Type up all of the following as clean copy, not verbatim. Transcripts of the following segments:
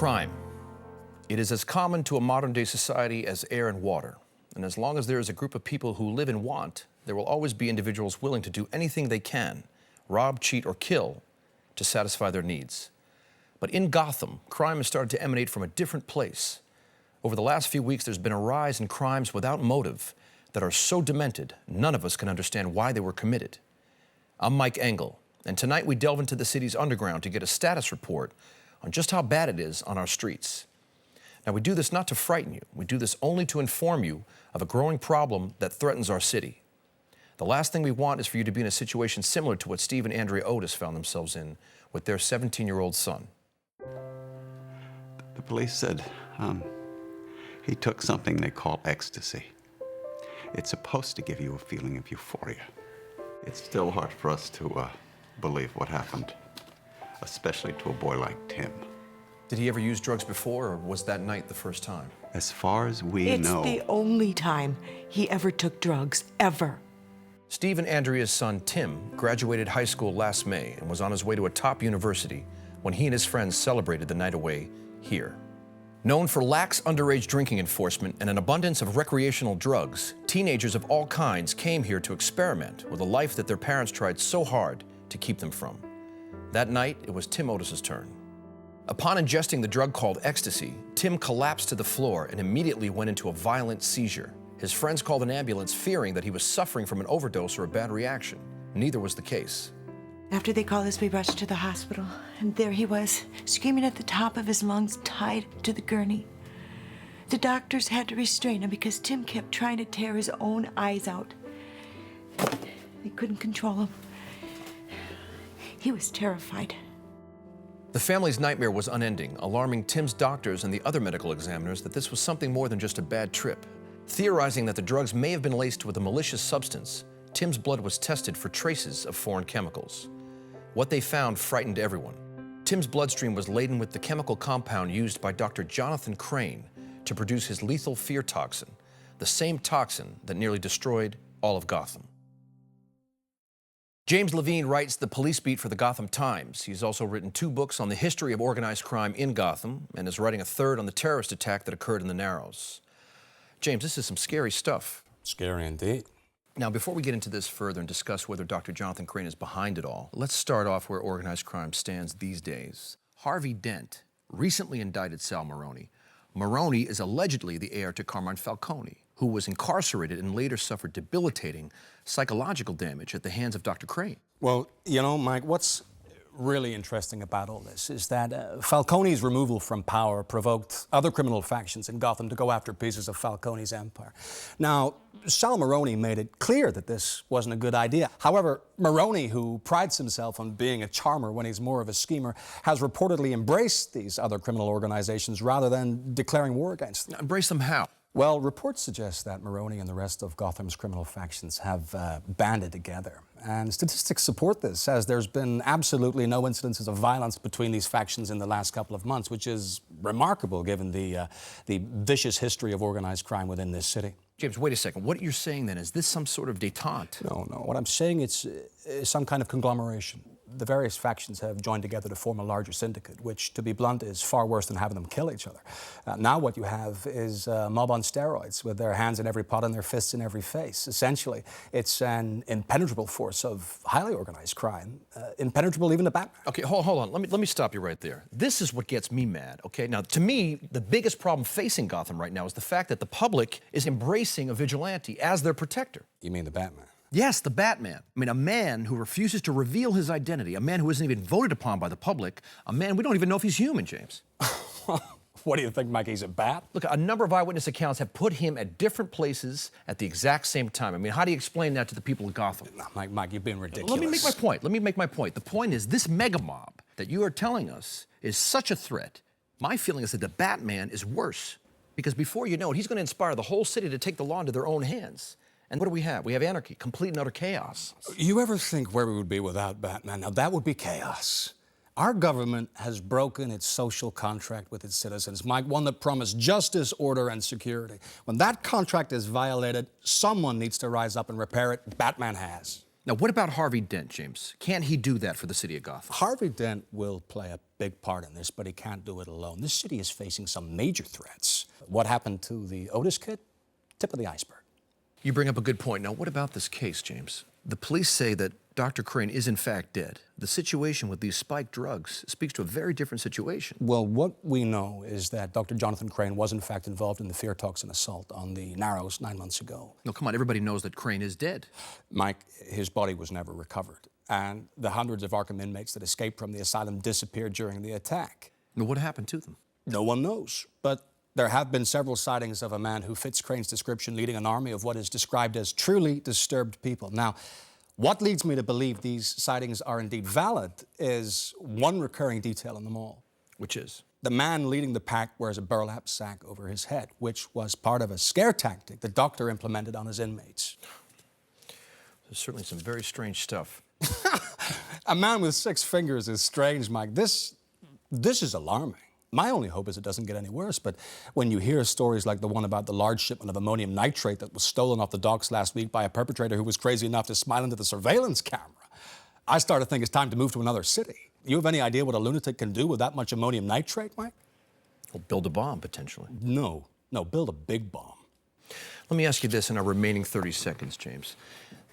Crime. It is as common to a modern-day society as air and water. And as long as there is a group of people who live in want, there will always be individuals willing to do anything they can, rob, cheat, or kill, to satisfy their needs. But in Gotham, crime has started to emanate from a different place. Over the last few weeks, there's been a rise in crimes without motive that are so demented, none of us can understand why they were committed. I'm Mike Engel, and tonight we delve into the city's underground to get a status report on just how bad it is on our streets. Now, we do this not to frighten you. We do this only to inform you of a growing problem that threatens our city. The last thing we want is for you to be in a situation similar to what Steve and Andrea Otis found themselves in with their 17-year-old son. The police said he took something they call ecstasy. It's supposed to give you a feeling of euphoria. It's still hard for us to believe what happened, especially to a boy like Tim. Did he ever use drugs before, or was that night the first time? As far as we know... It's the only time he ever took drugs, ever. Steve and Andrea's son, Tim, graduated high school last May and was on his way to a top university when he and his friends celebrated the night away here. Known for lax underage drinking enforcement and an abundance of recreational drugs, teenagers of all kinds came here to experiment with a life that their parents tried so hard to keep them from. That night, it was Tim Otis's turn. Upon ingesting the drug called ecstasy, Tim collapsed to the floor and immediately went into a violent seizure. His friends called an ambulance, fearing that he was suffering from an overdose or a bad reaction. Neither was the case. After they called us, we rushed to the hospital, and there he was, screaming at the top of his lungs, tied to the gurney. The doctors had to restrain him because Tim kept trying to tear his own eyes out. They couldn't control him. He was terrified. The family's nightmare was unending, alarming Tim's doctors and the other medical examiners that this was something more than just a bad trip. Theorizing that the drugs may have been laced with a malicious substance, Tim's blood was tested for traces of foreign chemicals. What they found frightened everyone. Tim's bloodstream was laden with the chemical compound used by Dr. Jonathan Crane to produce his lethal fear toxin, the same toxin that nearly destroyed all of Gotham. James Levine writes the police beat for the Gotham Times. He's also written 2 books on the history of organized crime in Gotham and is writing a 3rd on the terrorist attack that occurred in the Narrows. James, this is some scary stuff. Scary indeed. Now, before we get into this further and discuss whether Dr. Jonathan Crane is behind it all, let's start off where organized crime stands these days. Harvey Dent recently indicted Sal Maroni. Maroni is allegedly the heir to Carmine Falcone, who was incarcerated and later suffered debilitating psychological damage at the hands of Dr. Crane. Well, you know, Mike, what's really interesting about all this is that Falcone's removal from power provoked other criminal factions in Gotham to go after pieces of Falcone's empire. Now, Sal Maroni made it clear that this wasn't a good idea. However, Maroni, who prides himself on being a charmer when he's more of a schemer, has reportedly embraced these other criminal organizations rather than declaring war against them. Embrace them how? Well, reports suggest that Maroni and the rest of Gotham's criminal factions have banded together. And statistics support this, as there's been absolutely no incidences of violence between these factions in the last couple of months, which is remarkable given the vicious history of organized crime within this city. James, wait a second. What you're saying then, is this some sort of détente? No. What I'm saying is some kind of conglomeration. The various factions have joined together to form a larger syndicate, which, to be blunt, is far worse than having them kill each other. Now what you have is a mob on steroids, with their hands in every pot and their fists in every face. Essentially, it's an impenetrable force of highly organized crime, impenetrable even to Batman. Okay, hold on. Let me stop you right there. This is what gets me mad, okay? Now, to me, the biggest problem facing Gotham right now is the fact that the public is embracing a vigilante as their protector. You mean the Batman? Yes, the Batman. I mean, a man who refuses to reveal his identity, a man who isn't even voted upon by the public, a man we don't even know if he's human, James. What do you think, Mike? He's a bat? Look, a number of eyewitness accounts have put him at different places at the exact same time. I mean, how do you explain that to the people of Gotham? No, Mike, you've been ridiculous. Let me make my point. The point is, this mega mob that you are telling us is such a threat. My feeling is that the Batman is worse, because before you know it, he's going to inspire the whole city to take the law into their own hands. And what do we have? We have anarchy, complete and utter chaos. You ever think where we would be without Batman? Now, that would be chaos. Our government has broken its social contract with its citizens, Mike, one that promised justice, order, and security. When that contract is violated, someone needs to rise up and repair it. Batman has. Now, what about Harvey Dent, James? Can't he do that for the city of Gotham? Harvey Dent will play a big part in this, but he can't do it alone. This city is facing some major threats. What happened to the Otis kid? Tip of the iceberg. You bring up a good point. Now, what about this case, James? The police say that Dr. Crane is in fact dead. The situation with these spiked drugs speaks to a very different situation. Well, what we know is that Dr. Jonathan Crane was in fact involved in the fear toxin assault on the Narrows 9 months ago. No, come on, everybody knows that Crane is dead. Mike, his body was never recovered, and the hundreds of Arkham inmates that escaped from the asylum disappeared during the attack. Now, what happened to them? No one knows, but there have been several sightings of a man who fits Crane's description leading an army of what is described as truly disturbed people. Now, what leads me to believe these sightings are indeed valid is one recurring detail in them all. Which is? The man leading the pack wears a burlap sack over his head, which was part of a scare tactic the doctor implemented on his inmates. There's certainly some very strange stuff. A man with 6 fingers is strange, Mike. This is alarming. My only hope is it doesn't get any worse, but when you hear stories like the one about the large shipment of ammonium nitrate that was stolen off the docks last week by a perpetrator who was crazy enough to smile into the surveillance camera, I start to think it's time to move to another city. You have any idea what a lunatic can do with that much ammonium nitrate, Mike? Well, build a bomb, potentially. No, build a big bomb. Let me ask you this in our remaining 30 seconds, James.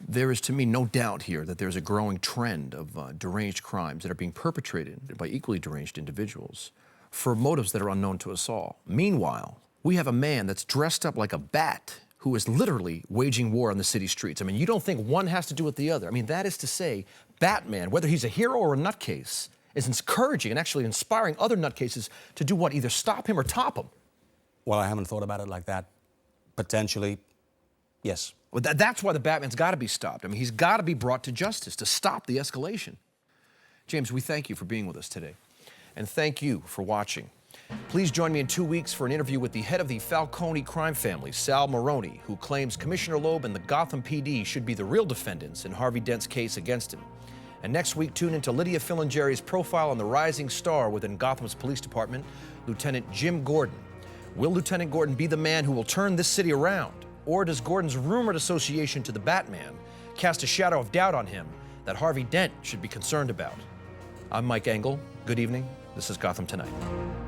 There is, to me, no doubt here that there's a growing trend of deranged crimes that are being perpetrated by equally deranged individuals for motives that are unknown to us all. Meanwhile, we have a man that's dressed up like a bat who is literally waging war on the city streets. I mean, you don't think one has to do with the other. I mean, that is to say, Batman, whether he's a hero or a nutcase, is encouraging and actually inspiring other nutcases to do what? Either stop him or top him. Well, I haven't thought about it like that. Potentially, yes. Well, that's why the Batman's got to be stopped. I mean, he's got to be brought to justice to stop the escalation. James, we thank you for being with us today. And thank you for watching. Please join me in 2 weeks for an interview with the head of the Falcone crime family, Sal Maroney, who claims Commissioner Loeb and the Gotham PD should be the real defendants in Harvey Dent's case against him. And next week, tune into Lydia Filingeri's profile on the rising star within Gotham's police department, Lieutenant Jim Gordon. Will Lieutenant Gordon be the man who will turn this city around? Or does Gordon's rumored association to the Batman cast a shadow of doubt on him that Harvey Dent should be concerned about? I'm Mike Engel. Good evening. This is Gotham Tonight.